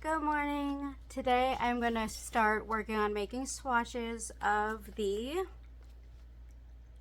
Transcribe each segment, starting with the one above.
Good morning. Today I'm going to start working on making swatches of the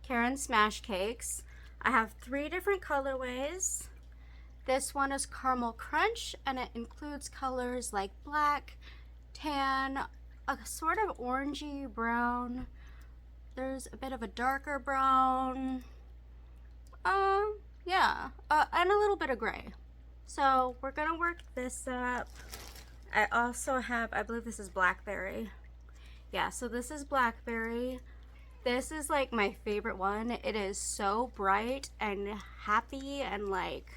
Caron Smash Cakes. I have 3 different colorways. This one is Caramel Crunch and it includes colors like black, tan, a sort of orangey brown. There's a bit of a darker brown. And a little bit of gray. So we're going to work this up. I also have, I believe this is blackberry. Yeah, so this is blackberry. This is like my favorite one. It is so bright and happy and like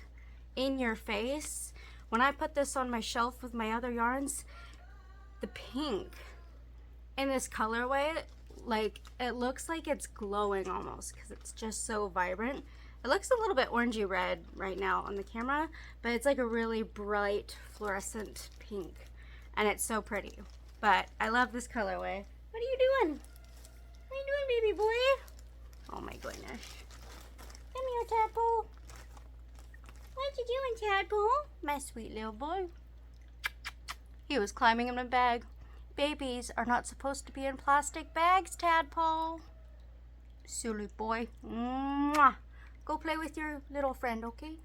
in your face. When I put this on my shelf with my other yarns, the pink in this colorway, like it looks like it's glowing almost because it's just so vibrant. It looks a little bit orangey red right now on the camera, but it's like a really bright fluorescent pink and it's so pretty. But I love this colorway. What are you doing? What are you doing, baby boy? Oh my goodness. Come here, Tadpole. What you doing, Tadpole? My sweet little boy. He was climbing in my bag. Babies are not supposed to be in plastic bags, Tadpole. Silly boy. Mwah. Go play with your little friend, okay?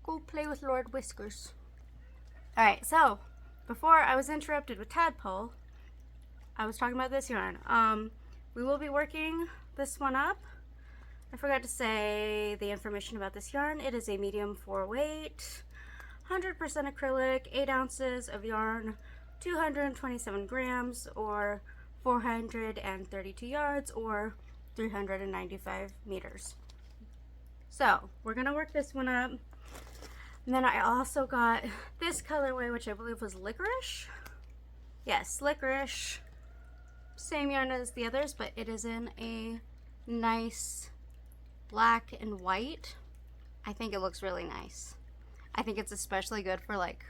Go play with Lord Whiskers. Alright, so before I was interrupted with Tadpole, I was talking about this yarn. We will be working this one up. I forgot to say the information about this yarn. It is a medium 4 weight, 100% acrylic, 8 ounces of yarn, 227 grams, or 432 yards, or 395 meters. So we're gonna work this one up. And then I also got this colorway, which I believe was licorice. Yes, licorice. Same yarn as the others, but it is in a nice black and white. I think it looks really nice. I think it's especially good for like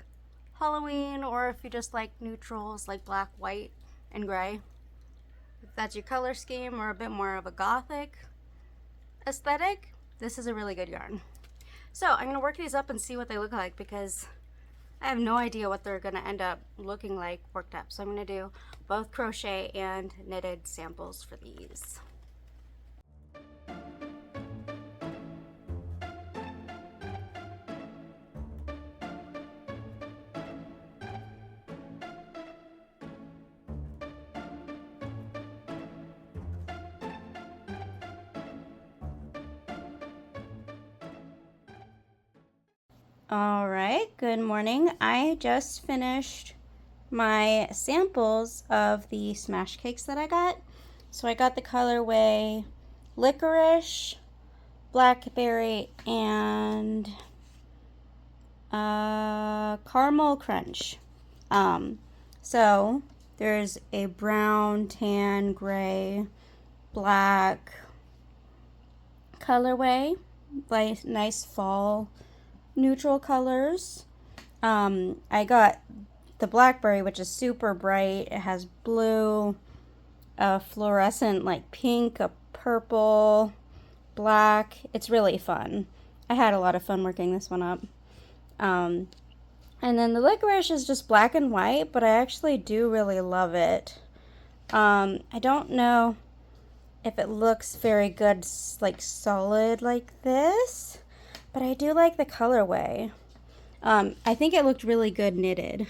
Halloween, or if you just like neutrals like black, white, and gray. If that's your color scheme or a bit more of a gothic aesthetic, this is a really good yarn. So I'm going to work these up and see what they look like because I have no idea what they're going to end up looking like worked up. So I'm going to do both crochet and knitted samples for these. All right, good morning. I just finished my samples of the smash cakes that I got. So I got the colorway licorice, blackberry, and caramel crunch. So there's a brown, tan, gray, black colorway, like nice fall neutral colors. I got the blackberry, which is super bright. It has blue, a fluorescent like pink, a purple, black. It's really fun. I had a lot of fun working this one up. And then the licorice is just black and white, but I actually do really love it. I don't know if it looks very good like solid like this, but I do like the colorway. I think it looked really good knitted.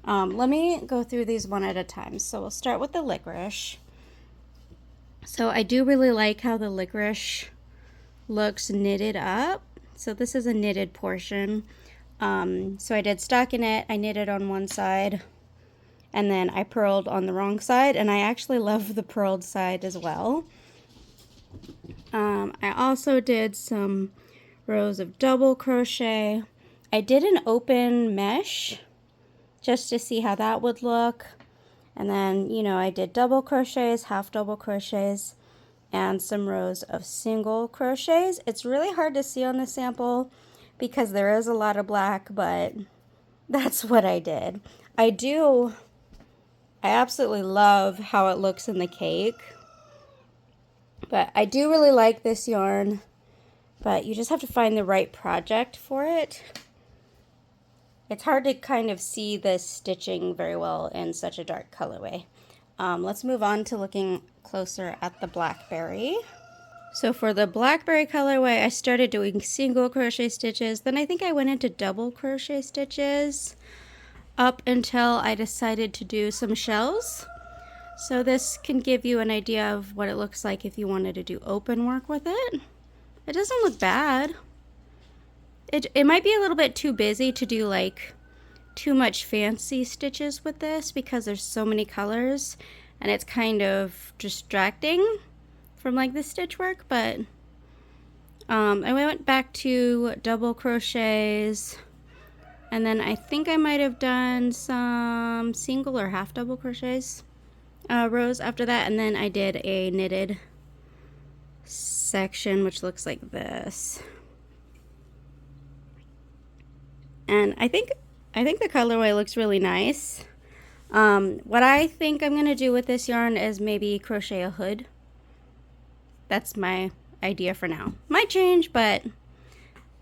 Let me go through these one at a time. So we'll start with the licorice. So I do really like how the licorice looks knitted up. So this is a knitted portion. So I did stockinette, I knitted on one side, and then I purled on the wrong side, and I actually love the purled side as well. I also did some rows of double crochet. I did an open mesh just to see how that would look, and then I did double crochets, half double crochets, and some rows of single crochets. It's really hard to see on the sample because there is a lot of black, but that's what I did. I absolutely love how it looks in the cake, but I do really like this yarn. But you just have to find the right project for it. it's hard to kind of see the stitching very well in such a dark colorway. Let's move on to looking closer at the blackberry. So for the blackberry colorway, I started doing single crochet stitches. Then I think I went into double crochet stitches up until I decided to do some shells. So this can give you an idea of what it looks like if you wanted to do open work with it. It doesn't look bad. It might be a little bit too busy to do like too much fancy stitches with this because there's so many colors and it's kind of distracting from like the stitch work, but I went back to double crochets, and then I think I might have done some single or half double crochets rows after that, and then I did a knitted section which looks like this. And I think the colorway looks really nice. What I think I'm gonna do with this yarn is maybe crochet a hood. That's my idea for now. Might change, but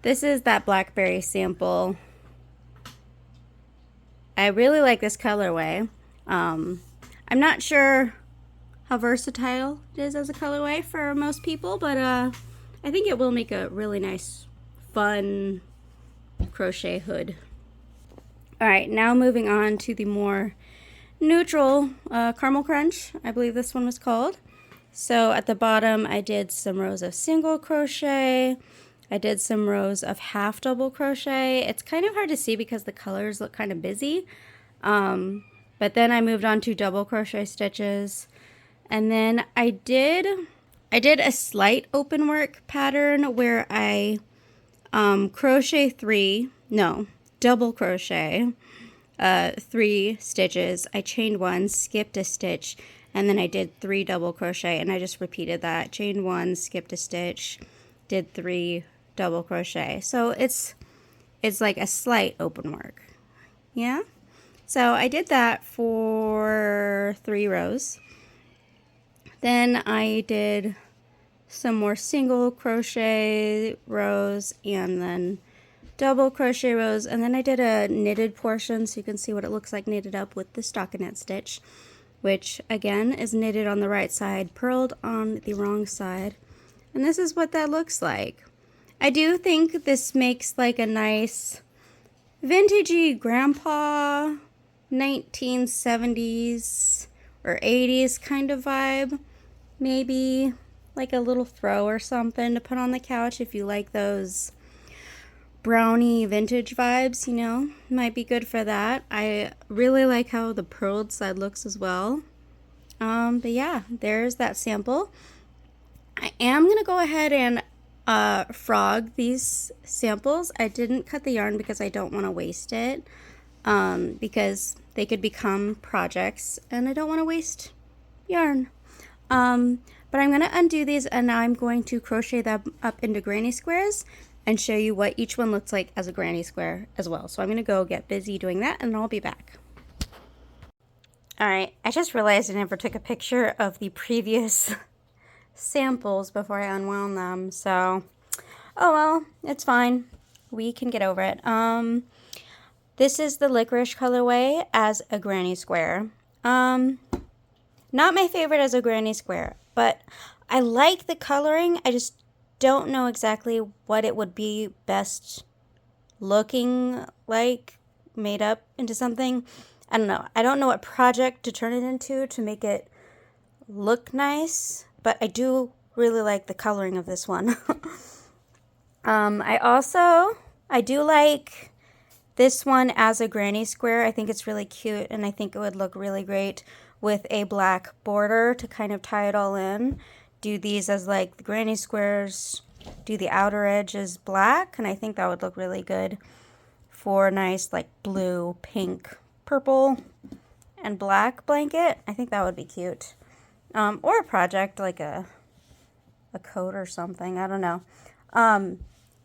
this is that blackberry sample. I really like this colorway. I'm not sure how versatile it is as a colorway for most people, but I think it will make a really nice, fun crochet hood. All right, now moving on to the more neutral caramel crunch, I believe this one was called. So at the bottom I did some rows of single crochet, I did some rows of half double crochet. It's kind of hard to see because the colors look kind of busy, but then I moved on to double crochet stitches, and then I did a slight open work pattern where I double crochet 3 stitches. I chained 1, skipped a stitch, and then I did 3 double crochet, and I just repeated that. Chained 1, skipped a stitch, did 3 double crochet. So it's like a slight open work. Yeah? So I did that for 3 rows. Then I did some more single crochet rows and then double crochet rows, and then I did a knitted portion so you can see what it looks like knitted up with the stockinette stitch, which again is knitted on the right side, purled on the wrong side, and this is what that looks like. I do think this makes like a nice vintagey grandpa 1970s or 80s kind of vibe, maybe like a little throw or something to put on the couch if you like those brownie vintage vibes, you know, might be good for that. I really like how the purled side looks as well. But yeah, there's that sample. I am gonna go ahead and frog these samples. I didn't cut the yarn because I don't want to waste it, because they could become projects and I don't want to waste yarn. But I'm gonna undo these, and now I'm going to crochet them up into granny squares and show you what each one looks like as a granny square as well. So I'm gonna go get busy doing that, and I'll be back. All right, I just realized I never took a picture of the previous samples before I unwound them, so oh well, it's fine. We can get over it. This is the licorice colorway as a granny square. Not my favorite as a granny square, but I like the coloring. I just don't know exactly what it would be best looking like made up into something. I don't know. I don't know what project to turn it into to make it look nice, but I do really like the coloring of this one. I do like this one as a granny square. I think it's really cute, and I think it would look really great with a black border to kind of tie it all in. Do these as like the granny squares, do the outer edge as black, and I think that would look really good for a nice like blue, pink, purple, and black blanket. I think that would be cute. Or a project like a coat or something, I don't know.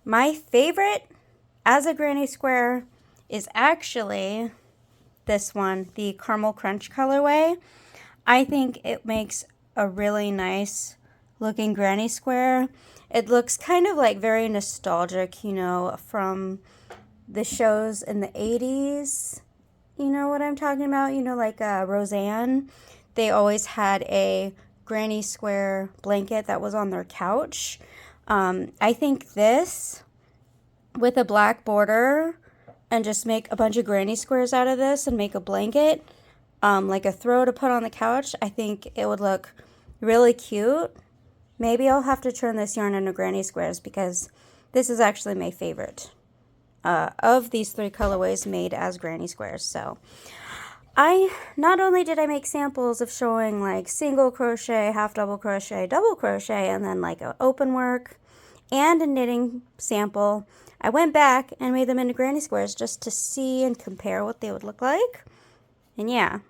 My favorite as a granny square is actually this one, the Caramel Crunch colorway. I think it makes a really nice looking granny square. It looks kind of like very nostalgic, you know, from the shows in the 80s. You know what I'm talking about? You know, like Roseanne. They always had a granny square blanket that was on their couch. I think this with a black border and just make a bunch of granny squares out of this and make a blanket, like a throw to put on the couch, I think it would look really cute. Maybe I'll have to turn this yarn into granny squares because this is actually my favorite of these 3 colorways made as granny squares. So not only did I make samples of showing like single crochet, half double crochet, double crochet, and then like an open work and a knitting sample, I went back and made them into granny squares just to see and compare what they would look like. And yeah,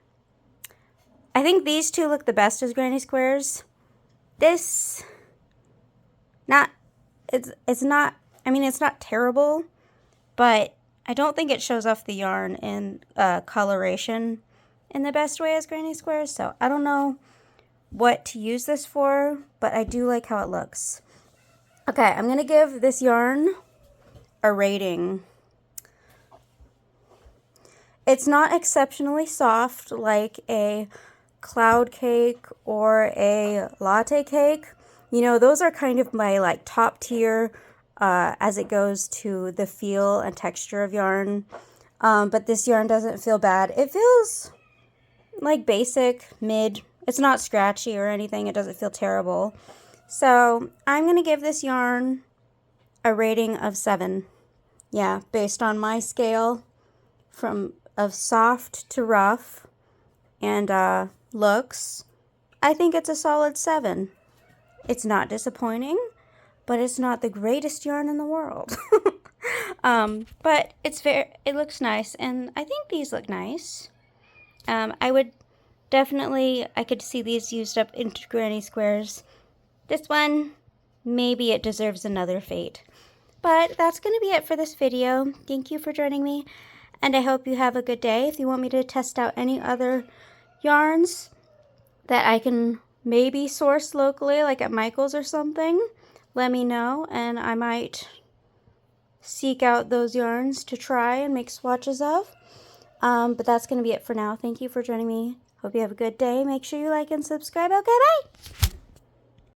I think these 2 look the best as granny squares. This, it's not, I mean, it's not terrible, but I don't think it shows off the yarn in coloration in the best way as granny squares. So I don't know what to use this for, but I do like how it looks. Okay, I'm going to give this yarn a rating. It's not exceptionally soft like a cloud cake or a latte cake. You know, those are kind of my like top tier as it goes to the feel and texture of yarn. But this yarn doesn't feel bad. It feels like basic, mid. It's not scratchy or anything. It doesn't feel terrible. So I'm going to give this yarn a rating of 7. Yeah, based on my scale of soft to rough and looks, I think it's a solid 7. It's not disappointing, but it's not the greatest yarn in the world. But it looks nice, and I think these look nice. I could see these used up into granny squares. This one, maybe it deserves another fate. But that's going to be it for this video. Thank you for joining me, and I hope you have a good day. If you want me to test out any other yarns that I can maybe source locally, like at Michael's or something, let me know, and I might seek out those yarns to try and make swatches of. But that's going to be it for now. Thank you for joining me. Hope you have a good day. Make sure you like and subscribe. Okay, bye!